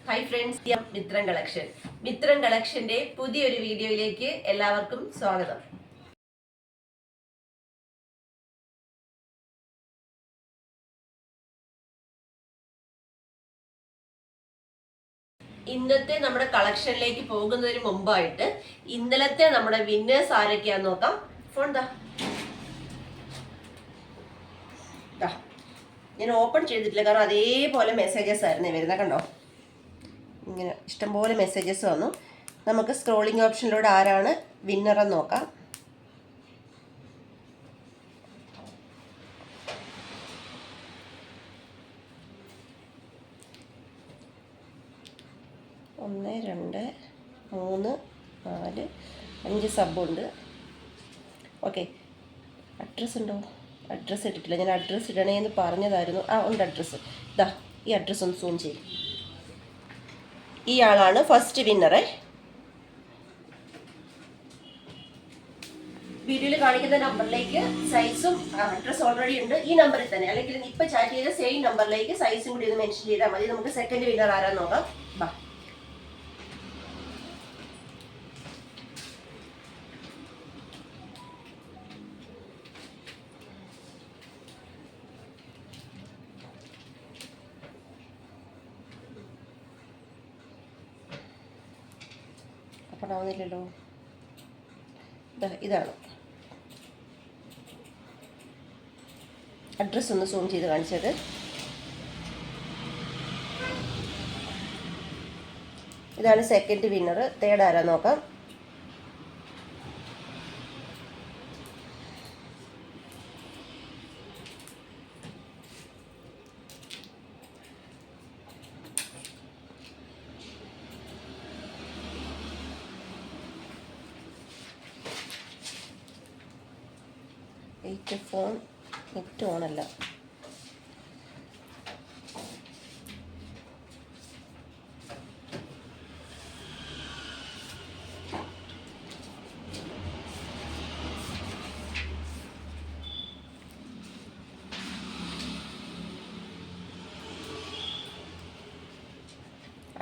Hi friends, മിത്രം കളക്ഷന്റെ പുതിയൊരു വീഡിയോയിലേക്ക് എല്ലാവർക്കും സ്വാഗതം. ഇന്നത്തെ നമ്മുടെ കളക്ഷനിലേക്ക് പോകുന്നതിന് മുമ്പായിട്ട് ഇന്നലത്തെ നമ്മുടെ വിന്നേഴ്സ് ആരൊക്കെയാന്ന് നോക്കാം. ഫോൺ ഞാൻ ഓപ്പൺ ചെയ്തിട്ടില്ല, കാരണം അതേപോലെ മെസ്സേജസ് ആയിരുന്നു വരുന്നത്. കണ്ടോ, ഇങ്ങനെ ഇഷ്ടംപോലെ മെസ്സേജസ് വന്നു. നമുക്ക് സ്ക്രോളിംഗ് ഓപ്ഷനിലൂടെ ആരാണ് വിന്നർ എന്ന് നോക്കാം. ഒന്ന്, രണ്ട്, മൂന്ന്, നാല്, 5 സബുണ്ട്. ഓക്കെ, അഡ്രസ്സ് ഉണ്ടോ? അഡ്രസ്സ് ഇട്ടിട്ടില്ല. ഞാൻ അഡ്രസ്സ് ഇടണേന്ന് പറഞ്ഞതായിരുന്നു. ഉണ്ട് അഡ്രസ്സ്. ഇതാ, ഈ അഡ്രസ്സ് ഒന്ന് സൂം ചെയ്യും. ഈ ആളാണ് ഫസ്റ്റ് വിന്നറെ. വീഡിയോയിൽ കാണിക്കുന്ന നമ്പറിലേക്ക് സൈസും അഡ്രസ് ഓൾറെഡി ഉണ്ട്. ഈ നമ്പറിൽ തന്നെ, അല്ലെങ്കിൽ ഇപ്പൊ ചാറ്റ് ചെയ്ത സെയിം നമ്പറിലേക്ക് സൈസും കൂടി ഒന്ന് മെൻഷൻ ചെയ്താൽ മതി. നമുക്ക് സെക്കൻഡ് വിന്നർ ആരാന്ന് നോക്കാം. ബാ, അപ്പണാവുന്നില്ലല്ലോ. ഇതാണ് അഡ്രസ്സ്. ഒന്ന് സൂം ചെയ്ത് കാണിച്ചത്. ഇതാണ് സെക്കൻഡ് വിന്നർ. തേർഡ് ആരാ നോക്കാം. ഫോൺ നെറ്റ് ഓണല്ല.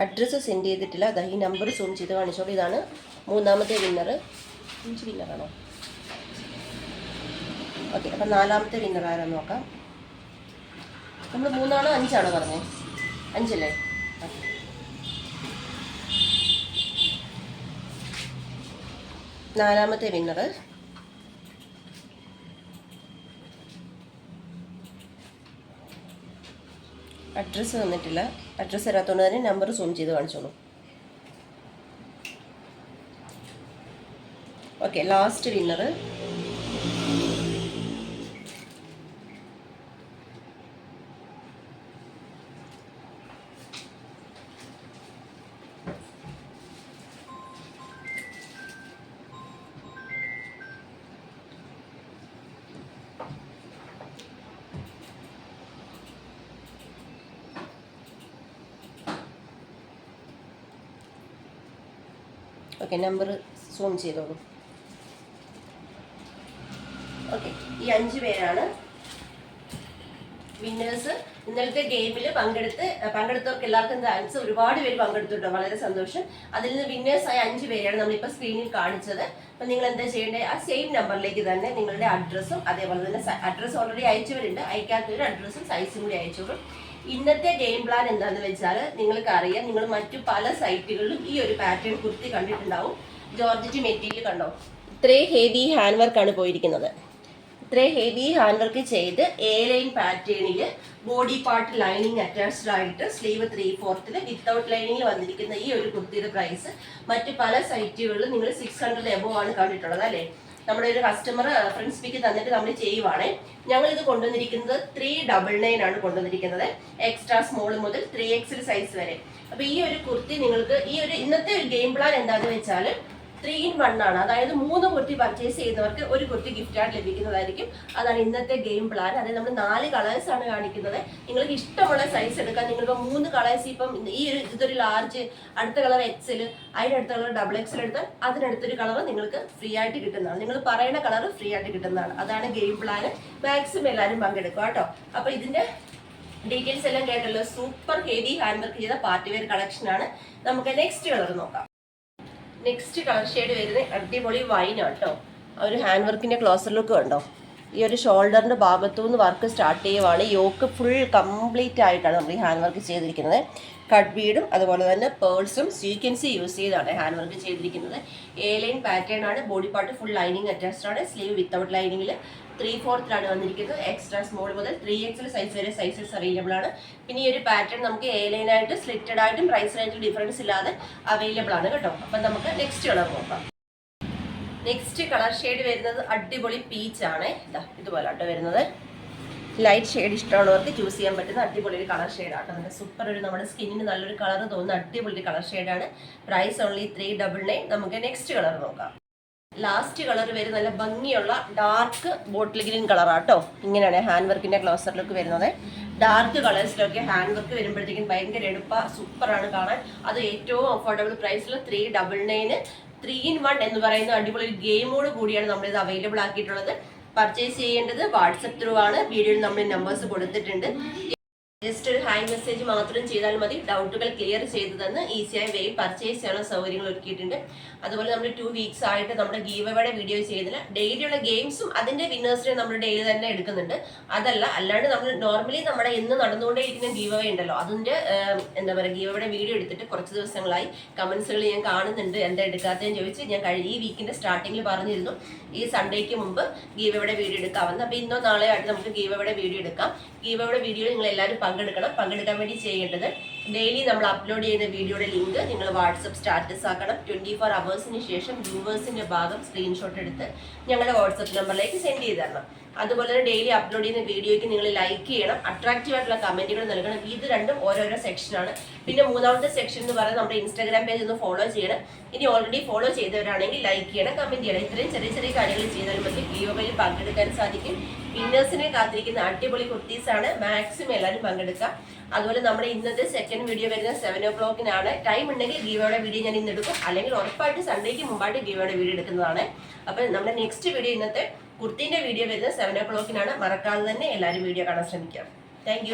അഡ്രസ്സ് സെൻഡ് ചെയ്തിട്ടില്ല. അതാ ഈ നമ്പർ സൂം ചെയ്ത് കാണിച്ചോളൂ. ഇതാണ് മൂന്നാമത്തെ വിന്നർ. 5 വിന്നറാണോ? ഓക്കെ, അപ്പം നാലാമത്തെ വിന്നർ ആരാന്ന് നോക്കാം. നമ്മൾ 3 5 പറഞ്ഞേ? 5 അല്ലേ? നാലാമത്തെ വിന്നർ അഡ്രസ്സ് തന്നിട്ടില്ല. അഡ്രസ്സ് തരാത്തതുകൊണ്ട് തന്നെ നമ്പർ സൂം ചെയ്ത് കാണിച്ചോളൂ. Okay, last winner okay, number zoom ചെയ്തോളൂ. ഓക്കെ, ഈ 5 പേരാണ് വിന്നേഴ്സ്. ഇന്നലത്തെ ഗെയിമിൽ പങ്കെടുത്തവർക്ക് എല്ലാവർക്കും താങ്ക്സ്. ഒരുപാട് പേര് പങ്കെടുത്തിട്ടോ, വളരെ സന്തോഷം. അതിൽ നിന്ന് വിന്നേഴ്സായ 5 പേരെയാണ് നമ്മളിപ്പോൾ സ്ക്രീനിൽ കാണിച്ചത്. അപ്പം നിങ്ങൾ എന്താ ചെയ്യേണ്ടത്? ആ സെയിം നമ്പറിലേക്ക് തന്നെ നിങ്ങളുടെ അഡ്രസ്സും, അതേപോലെ തന്നെ അഡ്രസ്സ് ഓൾറെഡി അയച്ചവരുണ്ട്, അയക്കാത്തവർ അഡ്രസ്സും സൈസും കൂടി അയച്ചോളും. ഇന്നത്തെ ഗെയിം പ്ലാൻ എന്താണെന്ന് വെച്ചാൽ, നിങ്ങൾക്ക് അറിയാം, നിങ്ങൾ മറ്റു പല സൈറ്റുകളിലും ഈ ഒരു പാറ്റേൺ കുർത്തി കണ്ടിട്ടുണ്ടാവും. ജോർജറ്റ് മെറ്റീരിയൽ കണ്ടോ, ഇത്രയും ഹെവി ഹാൻഡ് വർക്കാണ് പോയിരിക്കുന്നത്. ഇത്രയും ഹെവി ഹാൻഡ് വർക്ക് ചെയ്ത് എ ലൈൻ പാറ്റേണിൽ ബോഡി പാർട്ട് ലൈനിങ് അറ്റാച്ച്ഡ് ആയിട്ട് സ്ലീവ് 3/4 വിത്തൗട്ട് ലൈനിങ്ങിൽ വന്നിരിക്കുന്ന ഈ ഒരു കുർത്തിയുടെ പ്രൈസ് മറ്റു പല സൈറ്റുകളിലും നിങ്ങൾ 600 എബോവ് ആണ് കണ്ടിട്ടുള്ളത് അല്ലേ? നമ്മുടെ ഒരു കസ്റ്റമർ റെഫറൻസ് പിക്ക് തന്നിട്ട് നമ്മൾ ചെയ്യുവാണ്. ഞങ്ങൾ ഇത് കൊണ്ടുവന്നിരിക്കുന്നത് 399 ആണ് കൊണ്ടുവന്നിരിക്കുന്നത്. എക്സ്ട്രാ സ്മോൾ മുതൽ 3XL സൈസ് വരെ. അപ്പൊ ഈ ഒരു കുർത്തി നിങ്ങൾക്ക് ഇന്നത്തെ ഒരു ഗെയിം പ്ലാൻ എന്താണെന്ന് വെച്ചാൽ 3 in 1 ആണ്. അതായത് 3 കുർത്തി പർച്ചേസ് ചെയ്യുന്നവർക്ക് ഒരു കുർത്തി ഗിഫ്റ്റ് ആയിട്ട് ലഭിക്കുന്നതായിരിക്കും. അതാണ് ഇന്നത്തെ ഗെയിം പ്ലാൻ. അതായത് നമ്മൾ 4 കളേഴ്സ് ആണ് കാണിക്കുന്നത്. നിങ്ങൾക്ക് ഇഷ്ടമുള്ള സൈസ് എടുക്കാം. നിങ്ങളിപ്പോൾ 3 കളേഴ്സ്, ഇപ്പം ഇതൊരു ലാർജ്, അടുത്ത കളർ XL, അതിനടുത്ത കളർ XXL എടുത്താൽ അതിനടുത്തൊരു കളർ നിങ്ങൾക്ക് ഫ്രീ ആയിട്ട് കിട്ടുന്നതാണ്. നിങ്ങൾ പറയുന്ന കളർ ഫ്രീ ആയിട്ട് കിട്ടുന്നതാണ്. അതാണ് ഗെയിം പ്ലാൻ. മാക്സിമം എല്ലാവരും പങ്കെടുക്കുക കേട്ടോ. അപ്പൊ ഇതിന്റെ ഡീറ്റെയിൽസ് എല്ലാം കേട്ടല്ലോ. സൂപ്പർ ഹെവി ഹാൻഡ് വർക്ക് ചെയ്ത പാർട്ടി വെയർ കളക്ഷൻ ആണ്. നമുക്ക് നെക്സ്റ്റ് കളർ നോക്കാം. നെക്സ്റ്റ് കളർ ഷെയ്ഡ് വരുന്നത് അടിപൊളി വൈൻ കേട്ടോ. ആ ഒരു ഹാൻഡ് വർക്കിന്റെ ക്ലോസർ ലുക്ക് കണ്ടോ. ഈ ഒരു ഷോൾഡറിന്റെ ഭാഗത്തുനിന്ന് വർക്ക് സ്റ്റാർട്ട് ചെയ്യുവാണ്. യോക്ക് ഫുൾ കംപ്ലീറ്റ് ആയിട്ടാണ് നമ്മൾ ഈ ഹാൻഡ് വർക്ക് ചെയ്തിരിക്കുന്നത്. കട്ട് ബീഡും അതുപോലെ തന്നെ പേൾസും സീക്വൻസി യൂസ് ചെയ്താണ് ഹാൻഡ് വർക്ക് ചെയ്തിരിക്കുന്നത്. എ ലൈൻ പാറ്റേൺ ആണ്. Body part full lining attached ആണ്. സ്ലീവ് വിത്തൗട്ട് ലൈനിങ്ങിൽ 3/4 വന്നിരിക്കുന്നത്. എക്സ്ട്രാ സ്മോൾ മുതൽ 3XL സൈസ് വരെ സൈസസ് അവൈലബിൾ ആണ്. പിന്നെ ഈ ഒരു പാറ്റേൺ നമുക്ക് എ ലൈൻ ആയിട്ട് സ്ലിറ്റഡ് ആയിട്ടും പ്രൈസ് റേഞ്ചിൽ ഡിഫറൻസ് ഇല്ലാതെ അവൈലബിൾ ആണ് കേട്ടോ. അപ്പം നമുക്ക് നെക്സ്റ്റ് കളർ നോക്കാം. നെക്സ്റ്റ് കളർ ഷെയ്ഡ് വരുന്നത് അടിപൊളി പീച്ച് ആണ്. ഇതുപോലെ ആട്ടോ വരുന്നത്. ലൈറ്റ് ഷെയ്ഡ് ഇഷ്ടമുള്ളവർക്ക് ചൂസ് ചെയ്യാൻ പറ്റുന്ന അടിപൊളി ഒരു കളർ ഷെയ്ഡാട്ടോ. നല്ല സൂപ്പർ ഒരു നമ്മുടെ സ്കിന്നിന് നല്ലൊരു കളർ തോന്നുന്ന അടിപൊളി കളർ ഷെയ്ഡാണ്. Price only 399. നമുക്ക് നെക്സ്റ്റ് കളർ നോക്കാം. ലാസ്റ്റ് കളർ വരുന്ന നല്ല ഭംഗിയുള്ള ഡാർക്ക് ബോട്ടിൽ ഗ്രീൻ കളറാട്ടോ. ഇങ്ങനെയാണ് ഹാൻഡ് വർക്കിന്റെ ക്ലോസറിലേക്ക് വരുന്നത്. ഡാർക്ക് കളേഴ്സിലൊക്കെ ഹാൻഡ് വർക്ക് വരുമ്പോഴത്തേക്കും ഭയങ്കര സൂപ്പറാണ് കാണാൻ. അത് ഏറ്റവും അഫോർഡബിൾ പ്രൈസിൽ 399. 3-in-1 എന്ന് പറയുന്ന അടിപൊളി ഗെയിമോട് കൂടിയാണ് നമ്മളിത് അവൈലബിൾ ആക്കിയിട്ടുള്ളത്. പർച്ചേസ് ചെയ്യേണ്ടത് വാട്സപ്പ് ത്രൂ ആണ്. വീഡിയോയിൽ നമ്മൾ നമ്പേഴ്സ് കൊടുത്തിട്ടുണ്ട്. ജസ്റ്റ് ഒരു ഹായ് മെസ്സേജ് മാത്രം ചെയ്താൽ മതി. ഡൗട്ടുകൾ ക്ലിയർ ചെയ്ത് തന്ന് ഈസിയായി വേഗം പർച്ചേസ് ചെയ്യാനുള്ള സൗകര്യങ്ങൾ ഒരുക്കിയിട്ടുണ്ട്. അതുപോലെ നമ്മൾ 2 വീക്സ് ആയിട്ട് നമ്മുടെ ഗീവ് അവയുടെ വീഡിയോ ചെയ്തില്ല. ഡെയിലിയുള്ള ഗെയിംസും അതിന്റെ വിന്നേഴ്സിനെ നമ്മൾ ഡെയിലി തന്നെ എടുക്കുന്നുണ്ട്. അല്ലാണ്ട് നമ്മൾ നോർമലി നമ്മുടെ ഇന്ന് നടന്നുകൊണ്ടേയിരിക്കുന്ന ഗീവ് അവ ഉണ്ടല്ലോ, അതിന്റെ എന്താ പറയുക, ഗീവ് അവയുടെ വീഡിയോ എടുത്തിട്ട് കുറച്ച് ദിവസങ്ങളായി കമന്റ്സുകൾ ഞാൻ കാണുന്നുണ്ട്. എന്താ എടുക്കാത്തതെന്ന് ചോദിച്ച് ഞാൻ ഈ വീക്കിന്റെ സ്റ്റാർട്ടിങ്ങിൽ പറഞ്ഞിരുന്നു ഈ സൺഡേക്ക് മുമ്പ് ഗീവ് അവയുടെ വീഡിയോ എടുക്കാമെന്ന്. അപ്പോൾ ഇന്നോ നാളെയോ ആയിട്ട് നമുക്ക് ഗീവ് അവയുടെ വീഡിയോ എടുക്കാം. ഗീവ് അവയുടെ വീഡിയോ നിങ്ങൾ എല്ലാവരും പങ്കെടുക്കണം. പങ്കെടുക്കാൻ വേണ്ടി ചെയ്യേണ്ടത് ഡെയിലി നമ്മൾ അപ്ലോഡ് ചെയ്യുന്ന വീഡിയോയുടെ ലിങ്ക് നിങ്ങൾ വാട്സപ്പ് സ്റ്റാറ്റസ് ആക്കണം. 24 hours ശേഷം വ്യൂവേഴ്സിന്റെ ഭാഗം സ്ക്രീൻഷോട്ട് എടുത്ത് ഞങ്ങളുടെ വാട്സപ്പ് നമ്പറിലേക്ക് സെൻഡ് ചെയ്ത് തരണം. അതുപോലെ തന്നെ ഡെയിലി അപ്ലോഡ് ചെയ്യുന്ന വീഡിയോയ്ക്ക് നിങ്ങൾ ലൈക്ക് ചെയ്യണം, അട്രാക്റ്റീവ് ആയിട്ടുള്ള കമന്റുകൾ നൽകണം. ഇത് രണ്ടും ഓരോരോ സെക്ഷനാണ്. പിന്നെ മൂന്നാമത്തെ സെക്ഷൻ എന്ന് പറയുന്നത് നമ്മുടെ ഇൻസ്റ്റാഗ്രാം പേജ് ഒന്ന് ഫോളോ ചെയ്യണം. ഇനി ഓൾറെഡി ഫോളോ ചെയ്തവരാണെങ്കിൽ ലൈക്ക് ചെയ്യണം, കമന്റ് ചെയ്യണം. ഇത്രയും ചെറിയ ചെറിയ കാര്യങ്ങൾ ചെയ്താൽ മതി ഗീവവേയിൽ പങ്കെടുക്കാൻ സാധിക്കും. വിന്നേഴ്സിനെ കാത്തിരിക്കുന്ന അടിപൊളി കുർത്തീസാണ്. മാക്സിമം എല്ലാവരും പങ്കെടുക്കാം. അതുപോലെ നമ്മുടെ ഇന്നത്തെ സെക്കൻഡ് വീഡിയോ വരുന്ന 7 o'clock ടൈം ഉണ്ടെങ്കിൽ ഗീവയുടെ വീഡിയോ ഞാൻ ഇന്ന് എടുക്കും. അല്ലെങ്കിൽ ഉറപ്പായിട്ട് സൺഡേക്ക് മുമ്പായിട്ട് ഗീവയുടെ വീഡിയോ എടുക്കുന്നതാണ്. അപ്പോൾ നമ്മുടെ നെക്സ്റ്റ് വീഡിയോ ഇന്നത്തെ കുർത്തിന്റെ വീഡിയോ വരുന്നത് 7 o'clock. മറക്കാതെ തന്നെ എല്ലാവരും വീഡിയോ കാണാൻ ശ്രമിക്കാം. താങ്ക്